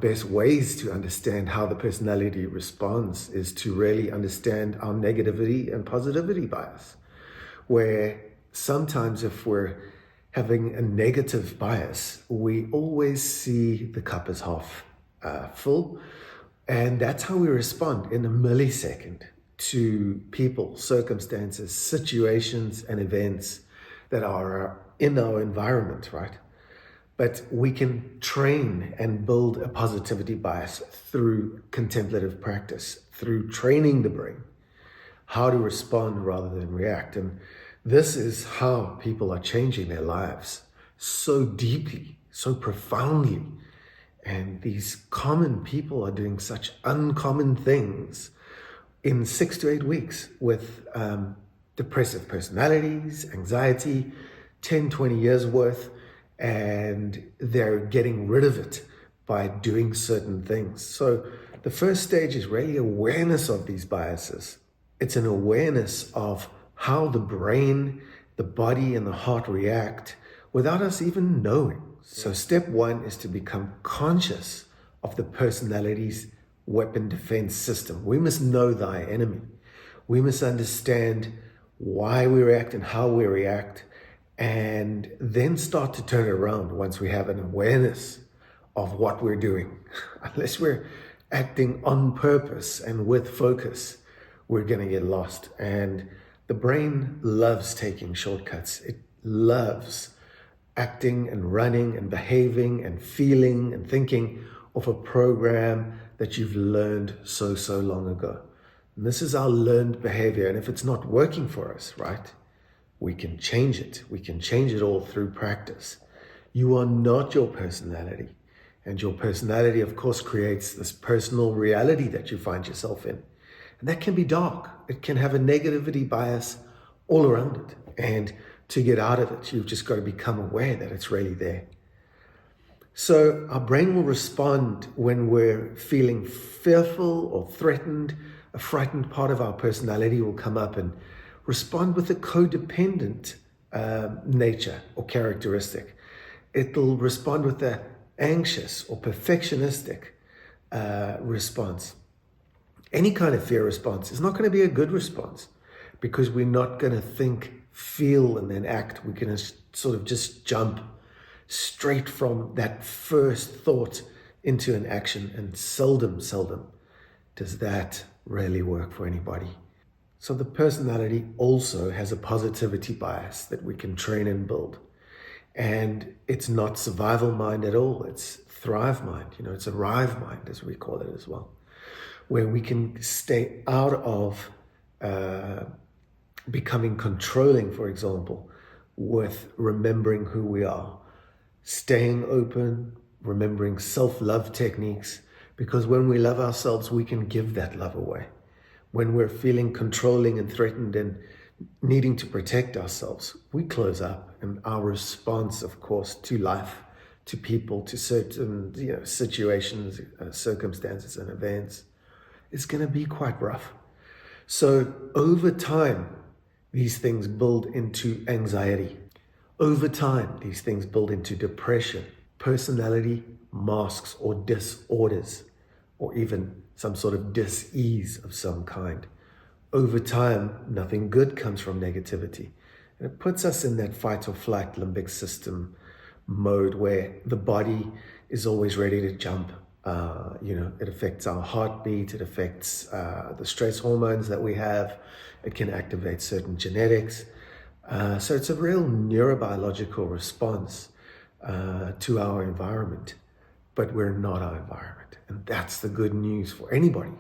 best ways to understand how the personality responds is to really understand our negativity and positivity bias, where sometimes if we're having a negative bias, we always see the cup as half full, and that's how we respond in a millisecond to people, circumstances, situations, and events that are in our environment, right? But we can train and build a positivity bias through contemplative practice, through training the brain how to respond rather than react. And this is how people are changing their lives so deeply, so profoundly. And these common people are doing such uncommon things in 6 to 8 weeks with depressive personalities, anxiety, 10, 20 years worth, and they're getting rid of it by doing certain things. So the first stage is really awareness of these biases. It's an awareness of how the brain, the body, and the heart react without us even knowing. So step one is to become conscious of the personality's weapon defense system. We must know thy enemy. We must understand why we react and how we react, and then start to turn it around once we have an awareness of what we're doing. Unless we're acting on purpose and with focus, we're going to get lost. And the brain loves taking shortcuts. It loves acting and running and behaving and feeling and thinking of a program that you've learned so long ago. And this is our learned behavior. And if it's not working for us, right, we can change it. We can change it all through practice. You are not your personality. And your personality, of course, creates this personal reality that you find yourself in. And that can be dark. It can have a negativity bias all around it. And to get out of it, you've just got to become aware that it's really there. So our brain will respond when we're feeling fearful or threatened. A frightened part of our personality will come up and respond with a codependent nature or characteristic. It'll respond with an anxious or perfectionistic response. Any kind of fear response is not going to be a good response because we're not going to think, feel, and then act. We're going to sort of just jump straight from that first thought into an action, and seldom does that really work for anybody. So the personality also has a positivity bias that we can train and build. And it's not survival mind at all. It's thrive mind. It's arrive mind, as we call it as well, where we can stay out of becoming controlling, for example, with remembering who we are, staying open, remembering self-love techniques, because when we love ourselves, we can give that love away. When we're feeling controlling and threatened and needing to protect ourselves, we close up, and our response, of course, to life, to people, to certain situations, circumstances, and events is going to be quite rough. So over time, these things build into anxiety. Over time, these things build into depression, personality masks or disorders, or even some sort of dis-ease of some kind. Over time, nothing good comes from negativity. And it puts us in that fight or flight limbic system mode where the body is always ready to jump. It affects our heartbeat. It affects the stress hormones that we have. It can activate certain genetics. So it's a real neurobiological response to our environment, but we're not our environment. And that's the good news for anybody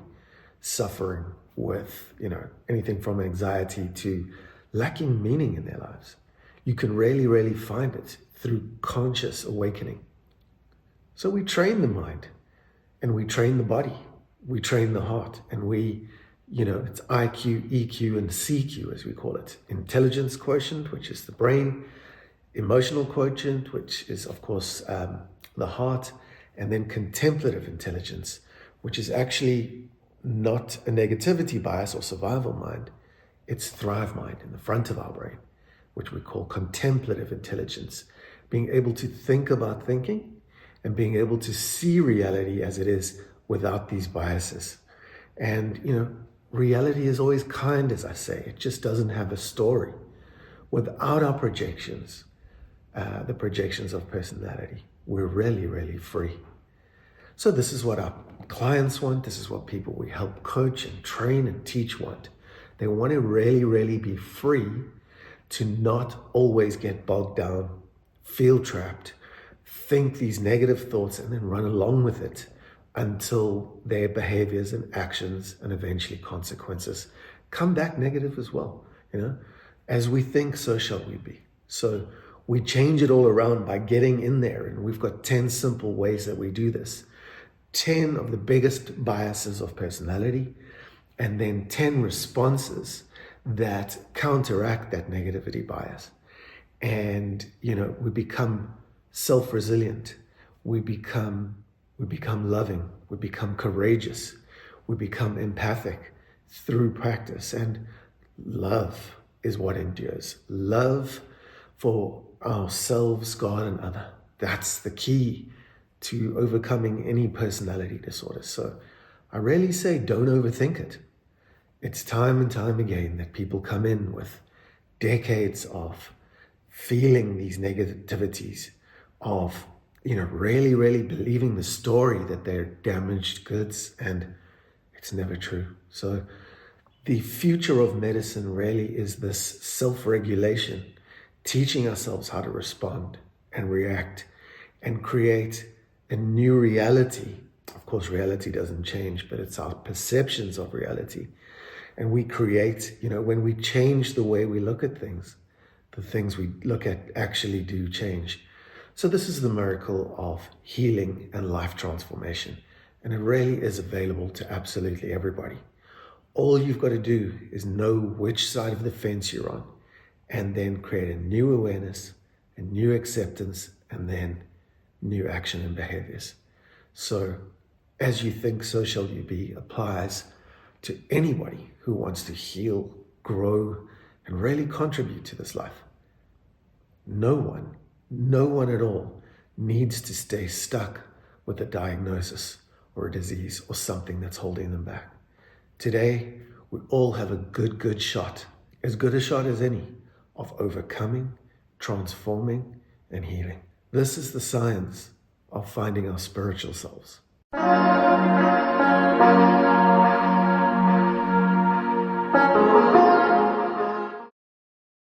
suffering with, anything from anxiety to lacking meaning in their lives. You can really find it through conscious awakening. So we train the mind, and we train the body, we train the heart, and it's IQ, EQ, and CQ, as we call it. Intelligence quotient, which is the brain, emotional quotient, which is, of course, the heart, and then contemplative intelligence, which is actually not a negativity bias or survival mind. It's thrive mind in the front of our brain, which we call contemplative intelligence, being able to think about thinking and being able to see reality as it is without these biases. And, reality is always kind, as I say. It just doesn't have a story. Without our projections, the projections of personality, we're really, really free. So this is what our clients want. This is what people we help coach and train and teach want. They want to really, really be free to not always get bogged down, feel trapped, think these negative thoughts, and then run along with it until their behaviors and actions and eventually consequences come back negative as well. As we think, so shall we be. So we change it all around by getting in there, and we've got 10 simple ways that we do this. 10 of the biggest biases of personality, and then 10 responses that counteract that negativity bias. And, we become self-resilient. We become loving. We become courageous. We become empathic through practice. And love is what endures. Love for ourselves, God, and other. That's the key to overcoming any personality disorder. So I really say don't overthink it. It's time and time again that people come in with decades of feeling these negativities, of, really, really believing the story that they're damaged goods, and it's never true. So the future of medicine really is this self-regulation, teaching ourselves how to respond and react and create a new reality. Of course, reality doesn't change, but it's our perceptions of reality. And we create, when we change the way we look at things, the things we look at actually do change. So this is the miracle of healing and life transformation. And it really is available to absolutely everybody. All you've got to do is know which side of the fence you're on, and then create a new awareness, a new acceptance, and then new action and behaviors. So as you think, so shall you be applies to anybody who wants to heal, grow, and really contribute to this life. No one at all needs to stay stuck with a diagnosis or a disease or something that's holding them back. Today, we all have a good shot, as good a shot as any, of overcoming, transforming, and healing. This is the science of finding our spiritual selves.